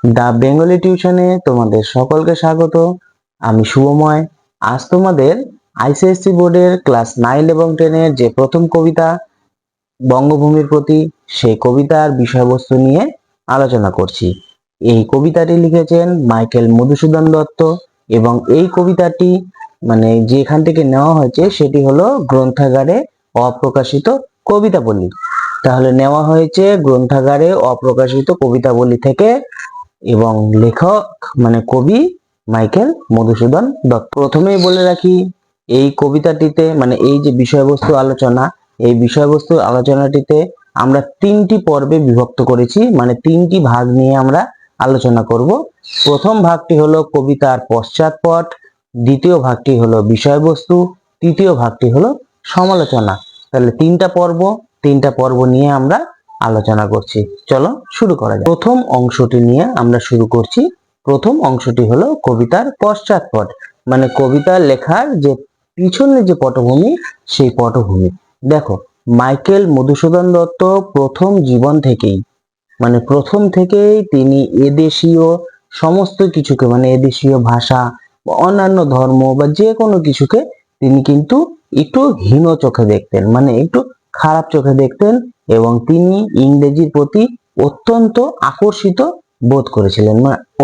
The Bengali টিউশনে তোমাদের সকলকে স্বাগত। আমি শুভময়। আজ তোমাদের আইসিএসসি বোর্ডের ক্লাস 9 এবং 10 এর যে প্রথম কবিতা বঙ্গভূমির প্রতি, সেই কবিতার বিষয়বস্তু নিয়ে আলোচনা করছি। এই কবিতাটি লিখেছেন মাইকেল মধুসূদন দত্ত এবং এই কবিতাটি যেখান থেকে নেওয়া হয়েছে সেটি হলো গ্রন্থাগারে অপ্রকাশিত কবিতাবলী। তাহলে নেওয়া হয়েছে গ্রন্থাগারে অপ্রকাশিত কবিতাবলী থেকে এবং লেখক কবি মাইকেল মধুসূদন দত্ত। প্রথমেই বলে রাখি, এই কবিতাটিতে এই যে বিষয়বস্তু আলোচনা, এই বিষয়বস্তু আলোচনাটিতে আমরা 3টি পর্বে বিভক্ত করেছি, 3টি ভাগ নিয়ে আমরা আলোচনা করব। প্রথম ভাগটি হলো কবিতার পশ্চাৎপট, দ্বিতীয় ভাগটি হলো বিষয়বস্তু, তৃতীয় ভাগটি হলো সমালোচনা। তাহলে 3টা পর্ব নিয়ে আমরা আলোচনা করছি। চলো শুরু করা যাক। প্রথম অংশটি নিয়ে আমরা শুরু করছি। প্রথম অংশটি হলো কবিতার পশ্চাৎপট, কবিতা লেখার যে পিছনে যে পটভূমি, সেই পটভূমি। দেখো, মাইকেল মধুসূদন দত্ত প্রথম জীবন থেকেই প্রথম থেকেই তিনি এদেশীয় সমস্ত কিছুকে এদেশীয় ভাষা, অন্যান্য ধর্ম বা যে কোনো কিছুকে তিনি কিন্তু একটু হীন চোখে দেখতেন, একটু খারাপ চোখে দেখতেন এবং তিনি ইংরেজির প্রতি অত্যন্ত আকর্ষিত বোধ করেছিলেন,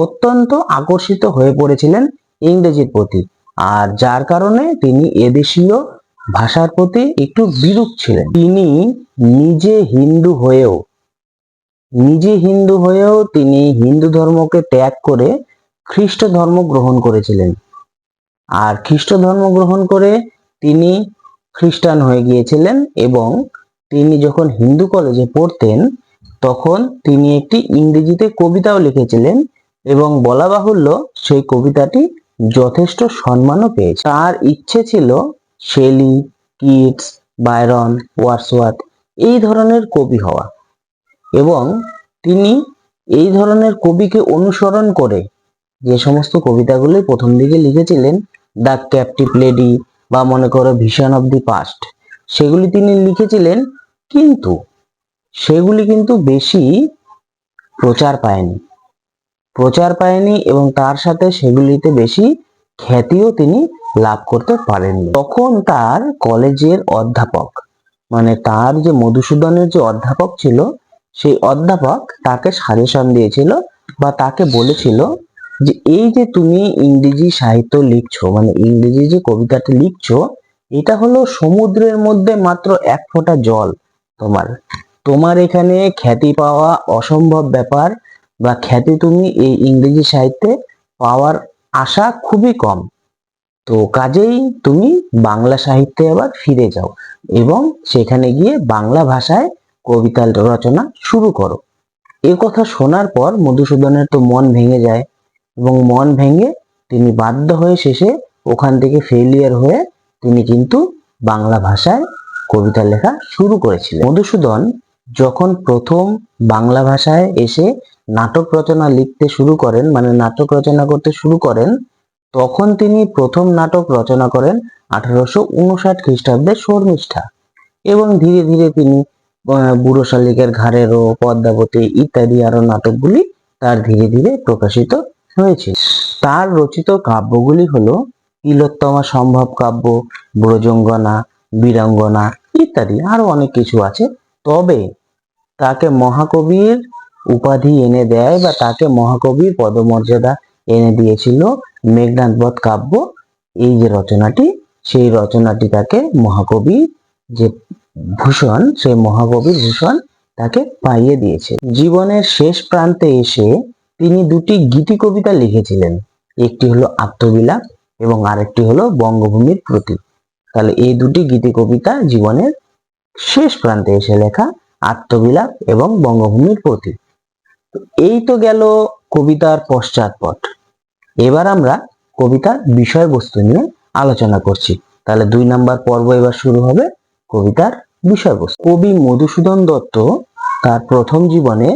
অত্যন্ত আকর্ষিত হয়ে পড়েছিলেন ইংরেজির প্রতি। আর যার কারণে তিনি এদেশীয় ভাষার প্রতি একটু বিরূপ ছিলেন। তিনি নিজে হিন্দু হয়েও তিনি হিন্দু ধর্মকে ত্যাগ করে খ্রিস্ট ধর্ম গ্রহণ করেছিলেন। আর খ্রিস্ট ধর্ম গ্রহণ করে তিনি খ্রিস্টান হয়ে গিয়েছিলেন এবং তিনি যখন হিন্দু কলেজে পড়তেন তখন তিনি একটি ইংরেজিতে কবিতাও লিখেছিলেন এবং বলা বাহুল্য সেই কবিতাটি যথেষ্ট সম্মানও পেয়েছে। তার ইচ্ছে ছিল শেলি, কিটস, বায়রন, ওয়ার্ডসওয়ার্থ এই ধরনের কবি হওয়া এবং তিনি এই ধরনের কবিকে অনুসরণ করে যে সমস্ত কবিতাগুলি প্রথম দিকে লিখেছিলেন, দ্য ক্যাপটিভ লেডি বা মনে করো ভিশন অফ দি পাস্ট, সেগুলি তিনি লিখেছিলেন, কিন্তু সেগুলি কিন্তু বেশি প্রচার পায়নি এবং তার সাথে সেগুলিতে বেশি খ্যাতিও তিনি লাভ করতে পারেননি। তখন তার কলেজের অধ্যাপক তার যে মধুসূদনের যে অধ্যাপক ছিল, সেই অধ্যাপক তাকে সাজেশন দিয়েছিল বা তাকে বলেছিল যে এই যে তুমি ইংরেজি সাহিত্য লিখছো, ইংরেজি যে কবিতাটি লিখছো, এটা হলো সমুদ্রের মধ্যে মাত্র 1 ফোঁটা জল। তোমার এখানে খ্যাতি পাওয়া অসম্ভব ব্যাপার বা খ্যাতি তুমি এই ইংরেজি সাহিত্যে পাওয়ার আশা খুবই কম। তো কাজেই তুমি বাংলা সাহিত্যে আবার ফিরে যাও এবং সেখানে গিয়ে বাংলা ভাষায় কবিতা রচনা শুরু করো। এ কথা শোনার পর মধুসূদনের তো মন ভেঙে যায় এবং মন ভেঙে তিনি বাধ্য হয়ে শেষে ওখান থেকে ফেলিয়ার হয়ে তিনি কিন্তু বাংলা ভাষায় কবিতা লেখা শুরু করেছিলেন। মধুসূদন যখন প্রথম বাংলা ভাষায় এসে নাটক রচনা লিখতে শুরু করেন, নাটক রচনা করতে শুরু করেন, তখন তিনি প্রথম নাটক রচনা করেন 1859 খ্রিস্টাব্দে শর্মিষ্ঠা এবং ধীরে ধীরে তিনি বুড়ো শালিকের ঘাড়েরও, পদ্মাবতী ইত্যাদি আরো নাটকগুলি তার ধীরে ধীরে প্রকাশিত হয়েছে। তার রচিত কাব্যগুলি হলো তিলোত্তমা সম্ভব কাব্য, ব্রজঙ্গনা, বীরাঙ্গনা ইত্যাদি আরো অনেক কিছু আছে। তবে তাকে মহাকবির উপাধি এনে দেয় বা তাকে মহাকবির পদমর্যাদা এনে দিয়েছিল মেঘনাদ বধ কাব্য, এই যে রচনাটি, সেই রচনাটি তাকে মহাকবি যে ভূষণ, সেই মহাকবির ভূষণ তাকে পাইয়ে দিয়েছে। জীবনের শেষ প্রান্তে এসে তিনি 2টি গীতি কবিতা লিখেছিলেন, একটি হলো আত্মবিলাপ এবং আরেকটি হলো বঙ্গভূমির প্রতি। তাহলে এই 2টি গীতি কবিতা জীবনের শেষ প্রান্তে এসে লেখা, আত্মবিলাপ এবং বঙ্গভূমির প্রতি। এই তো গেল কবিতার পশ্চাৎপট। এবার আমরা কবিতার বিষয়বস্তু নিয়ে আলোচনা করছি। তাহলে 2 নম্বর পর্ব এবার শুরু হবে, কবিতার বিষয়বস্তু। কবি মধুসূদন দত্ত তার প্রথম জীবনে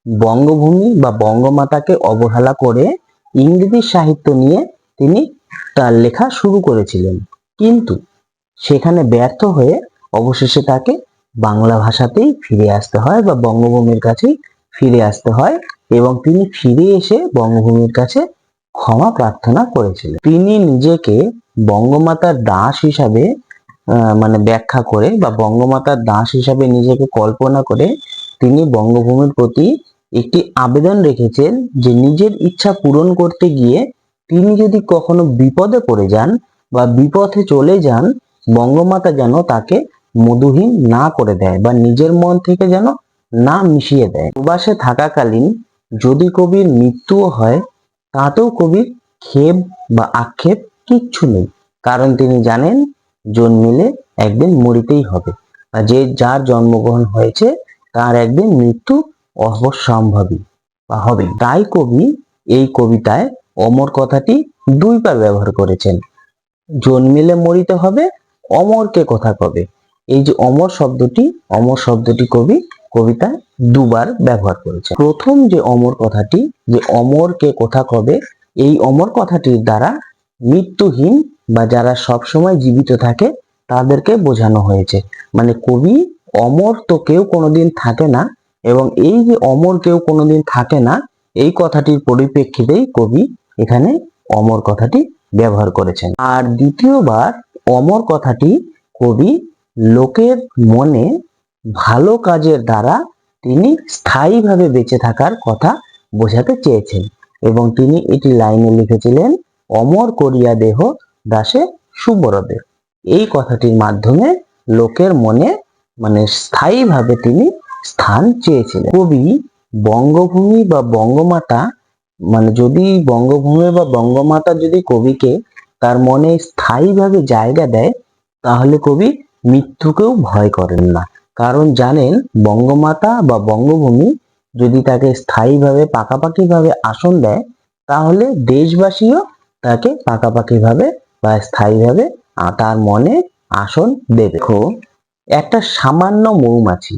বঙ্গভূমি বা বঙ্গমাতাকে অবহেলা করে ইংরেজি সাহিত্য নিয়ে তিনি তার লেখা শুরু করেছিলেন, কিন্তু সেখানে ব্যর্থ হয়ে অবশেষে তাকে বাংলা ভাষাতেই ফিরে আসতে হয় বা বঙ্গভূমির কাছেই ফিরে আসতে হয় এবং তিনি ফিরে এসে বঙ্গভূমির কাছে ক্ষমা প্রার্থনা করেছিলেন। তিনি নিজেকে বঙ্গমাতার দাস হিসাবে মানে ব্যাখ্যা করে বা বঙ্গমাতার দাস হিসাবে নিজেকে কল্পনা করে তিনি বঙ্গভূমির প্রতি একটি আবেদন রেখেছেন যে নিজের ইচ্ছা পূরণ করতে গিয়ে তিনি যদি কখনো বিপদে পড়ে যান বা বিপথে চলে যান, বঙ্গমাতা যেন তাকে মধুহীন না করে দেয় বা নিজের মন থেকে যেন না মিশিয়ে দেয়। প্রবাসে থাকাকালীন যদি কবির মৃত্যুও হয় তাতেও কবির ক্ষেপ বা আক্ষেপ কিচ্ছু নেই, কারণ তিনি জানেন জন্মিলে একদিন মরিতেই হবে, আর যে যার জন্মগ্রহণ হয়েছে তার একদিন মৃত্যু অবশ্যম্ভাবী বা হবে। তাই কবি এই কবিতায় অমর কথাটি দুইবার ব্যবহার করেছেন। জন্মিলে মরিতে হবে, অমরকে কথা কবে। এই যে অমর শব্দটি কবি কবিতায় দুবার ব্যবহার করেছেন। প্রথম যে অমর কথাটি, যে অমরকে কথা কবে, এই অমর কথাটির দ্বারা মৃত্যুহীন বা যারা সবসময় জীবিত থাকে তাদেরকে বোঝানো হয়েছে। মানে কবি অমর তো কেউ কোনোদিন থাকে না, এবং এই যে অমর কেউ কোনোদিন থাকে না এই কথাটির পরিপ্রেক্ষিতেই কবি এখানে অমর কথাটি ব্যবহার করেছেন। আর দ্বিতীয়বার অমর কথাটি কবি লোকের মনে ভালো কাজের দ্বারা তিনি স্থায়ীভাবে বেঁচে থাকার কথা বোঝাতে চেয়েছেন, এবং তিনি এটি লাইনে লিখেছিলেন, অমর করিয়া দেহ দাসে সুবরদেব। এই কথাটির মাধ্যমে লোকের মনে মানে স্থায়ীভাবে তিনি স্থান চেয়েছিলেন। কবি বঙ্গভূমি বা বঙ্গমাতা মানে যদি বঙ্গভূমি বা বঙ্গমাতা যদি কবিকে তার মনে স্থায়ীভাবে জায়গা দেয় তাহলে কবি মৃত্যুকেও ভয় করেন না, কারণ জানেন বঙ্গমাতা বা বঙ্গভূমি যদি তাকে স্থায়ীভাবে পাকাপাকিভাবে আসন দেয় তাহলে দেশবাসীও তাকে পাকাপাকিভাবে বা স্থায়ীভাবে তার মনে আসন দেবে। দেখো, একটা সামান্য মৌমাছি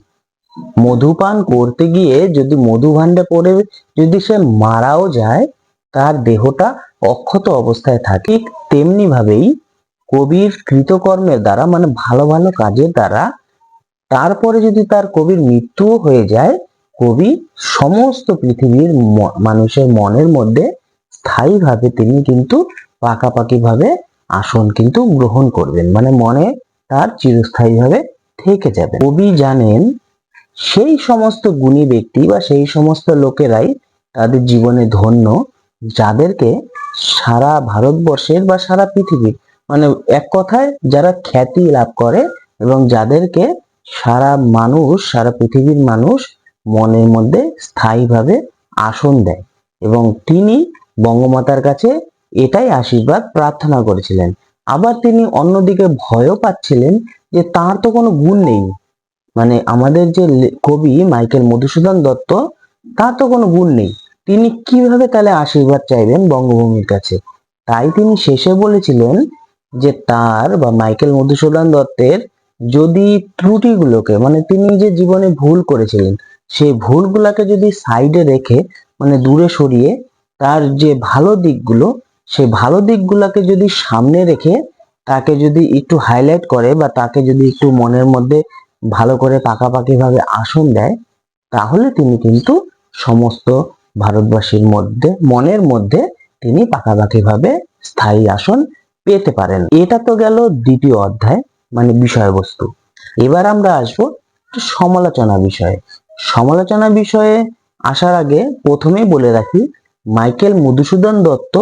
মধুপান করতে গিয়ে যদি মধুভাণ্ডে পড়ে যদি সে মারাও যায় তার দেহটা অক্ষত অবস্থায় থাকে। তেমনি ভাবেই কবির কৃতকর্মের দ্বারা মানে ভালো ভালো কাজের দ্বারা তারপরে যদি তার কবির মৃত্যুও হয়ে যায়, কবি সমস্ত পৃথিবীর মানুষের মনের মধ্যে স্থায়ীভাবে তিনি কিন্তু পাকাপাকিভাবে আসন কিন্তু গ্রহণ করবেন, মানে মনে তার চিরস্থায়ীভাবে থেকে যাবে। কবি জানেন সেই সমস্ত গুণী ব্যক্তি বা সেই সমস্ত লোকেরাই তাদের জীবনে ধন্য যাদেরকে সারা ভারতবর্ষের বা সারা পৃথিবীর মানে এক কথায় যারা খ্যাতি লাভ করে এবং যাদেরকে সারা মানুষ সারা পৃথিবীর মানুষ মনের মধ্যে স্থায়ীভাবে আসন দেয়। এবং তিনি বঙ্গমাতার কাছে এটাই আশীর্বাদ প্রার্থনা করেছিলেন। আবার তিনি অন্যদিকে ভয়ও পাচ্ছিলেন যে তার তো কোনো গুণ নেই, মানে আমাদের যে কবি মাইকেল মধুসূদন দত্ত তার তো কোনো গুণ নেই, তিনি কিভাবে তাহলে আশীর্বাদ চাইবেন বঙ্গভূমির কাছে। তাই তিনি শেষে বলেছিলেন যে তার বা মাইকেল মধুসূদন দত্তের যদি ত্রুটিগুলোকে মানে তিনি যে জীবনে ভুল করেছিলেন সেই ভুলগুলোকে যদি সাইডে রেখে মানে দূরে সরিয়ে তার যে ভালো দিকগুলো সেই ভালো দিকগুলোকে যদি সামনে রেখে তাকে যদি একটু হাইলাইট করে বা তাকে যদি একটু মনের মধ্যে ভালো করে পাকাপাকিভাবে আসন দেয় তাহলে তিনি কিন্তু সমস্ত ভারতবাসীর মধ্যে মনের মধ্যে তিনি পাকাপাকিভাবে স্থায়ী আসন পেতে পারেন। এটা তো গেল দ্বিতীয় অধ্যায় মানে বিষয়বস্তু। এবার আমরা আসবো সমালোচনা বিষয়ে। সমালোচনা বিষয়ে আসার আগে প্রথমেই বলে রাখি মাইকেল মধুসূদন দত্ত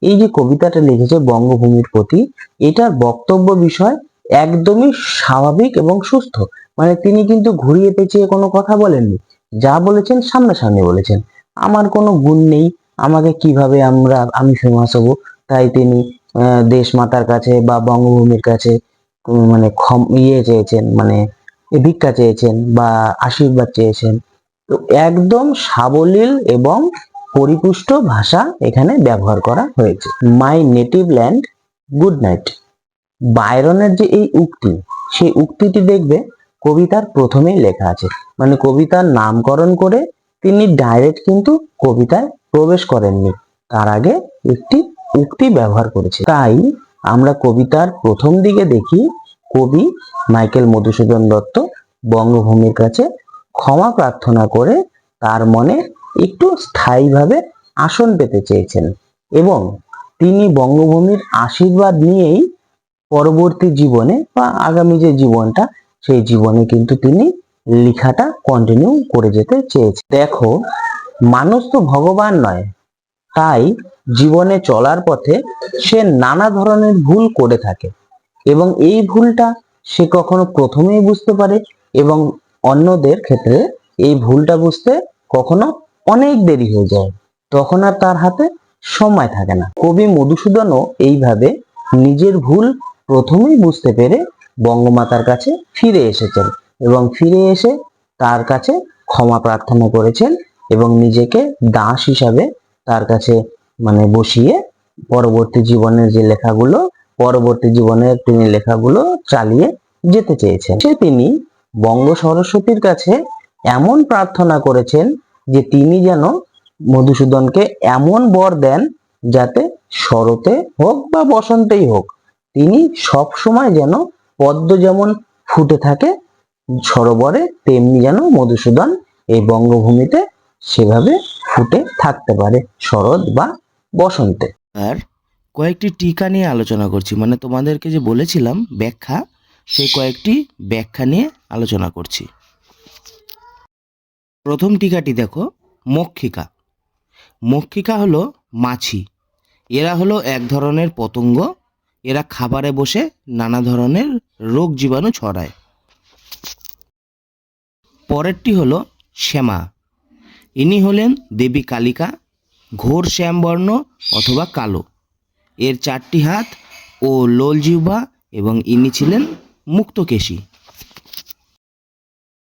এই যে কবিতাটা লিখেছে বঙ্গভূমির প্রতি, এটার বক্তব্য বিষয় একদমই স্বাভাবিক এবং সুস্থ। মানে তিনি কিন্তু ঘুরিয়ে পেঁচিয়ে কোনো কথা বলেননি, যা বলেছেন সামনাসামনি বলেছেন। আমার কোনো গুণ নেই, আমাকে কিভাবে আমি ফেমাস হব, তাই তিনি দেশ মাতার কাছে বা বঙ্গভূমির কাছে মানে চেয়েছেন, মানে ভিক্ষা চেয়েছেন বা আশীর্বাদ চেয়েছেন। তো একদম সাবলীল এবং পরিপুষ্ট ভাষা এখানে ব্যবহার করা হয়েছে। My native land good night, বায়রনের যে এই উক্তি সেই উক্তিটি দেখবে কবিতার প্রথমেই লেখা আছে, মানে কবিতার নামকরণ করে তিনি ডাইরেক্ট কিন্তু কবিতায় প্রবেশ করেননি, তার আগে একটি উক্তি ব্যবহার করেছে। তাই আমরা কবিতার প্রথম দিকে দেখি কবি মাইকেল মধুসূদন দত্ত বঙ্গভূমির কাছে ক্ষমা প্রার্থনা করে তার মনে একটু স্থায়ীভাবে আসন পেতে চেয়েছেন এবং তিনি বঙ্গভূমির আশীর্বাদ নিয়েই পরবর্তী জীবনে বা আগামী যে জীবনটা সেই জীবনে কিন্তু তিনি লেখাটা কন্টিনিউ করে যেতে চেয়েছেন। দেখো, মানুষ তো ভগবান নয়, তাই জীবনে চলার পথে সে নানা ধরনের ভুল করে থাকে এবং এই ভুলটা সে কখনো প্রথমেই বুঝতে পারে এবং অন্যদের ক্ষেত্রে এই ভুলটা বুঝতে কখনো অনেক দেরি হয়ে যায়, তখন আর তার হাতে সময় থাকে না। কবি মধুসূদনও এইভাবে নিজের ভুল প্রথমেই বুঝতে পেরে বঙ্গমাতার কাছে ফিরে এসেছেন এবং ফিরে এসে তার কাছে ক্ষমা প্রার্থনা করেছেন এবং নিজেকে দাস হিসাবে তার কাছে বসিয়ে পরবর্তী জীবনের তিনি লেখাগুলো চালিয়ে যেতে চেয়েছেন। তিনি বঙ্গ সরস্বতীর কাছে এমন প্রার্থনা করেছেন যে তিনি যেন মধুসূদনকে এমন বর দেন যাতে শরতে হোক বা বসন্তেই হোক তিনি সব সময় যেন পদ্ম যেমন ফুটে থাকে সরোবরে, তেমনি যেন মধুসূদন এই বঙ্গভূমিতে সেভাবে ফুটে থাকতে পারে শরৎ বা বসন্তে। আর কয়েকটি টিকা নিয়ে আলোচনা করছি, তোমাদেরকে যে বলেছিলাম ব্যাখ্যা, সেই কয়েকটি ব্যাখ্যা নিয়ে আলোচনা করছি। প্রথম টিকাটি দেখো, মক্ষিকা। মক্ষিকা হলো মাছি। এরা হলো এক ধরনের পতঙ্গ। এরা খাবারে বসে নানা ধরনের রোগ জীবাণু ছড়ায়। পরেরটি হলো শ্যামা। ইনি হলেন দেবী কালিকা, ঘোর শ্যামবর্ণ অথবা কালো। এর 4টি হাত ও লোল জিহ্বা এবং ইনি ছিলেন মুক্তকেশী।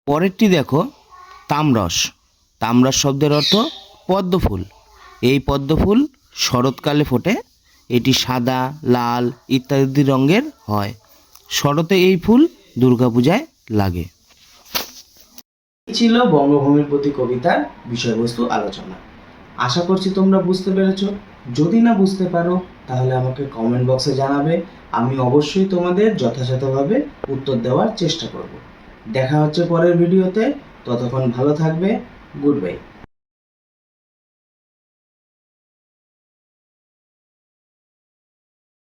পরেরটি দেখো, তামরস। তামরস শব্দের অর্থ পদ্মফুল। এই পদ্মফুল শরৎকালে ফোটে। এটি সাদা, লাল ইত্যাদি রঙের হয়। শরতে এই ফুল দুর্গাপূজায় লাগে। ছিল বঙ্গভূমির প্রতি কবিতার বিষয়বস্তু আলোচনা। আশা করছি তোমরা বুঝতে পেরেছো। যদি না বুঝতে পারো তাহলে আমাকে কমেন্ট বক্সে জানাবে। আমি অবশ্যই তোমাদের যথাযথভাবে উত্তর দেওয়ার চেষ্টা করব। দেখা হচ্ছে পরের ভিডিওতে। ততক্ষণ ভালো থাকবে। Good bye.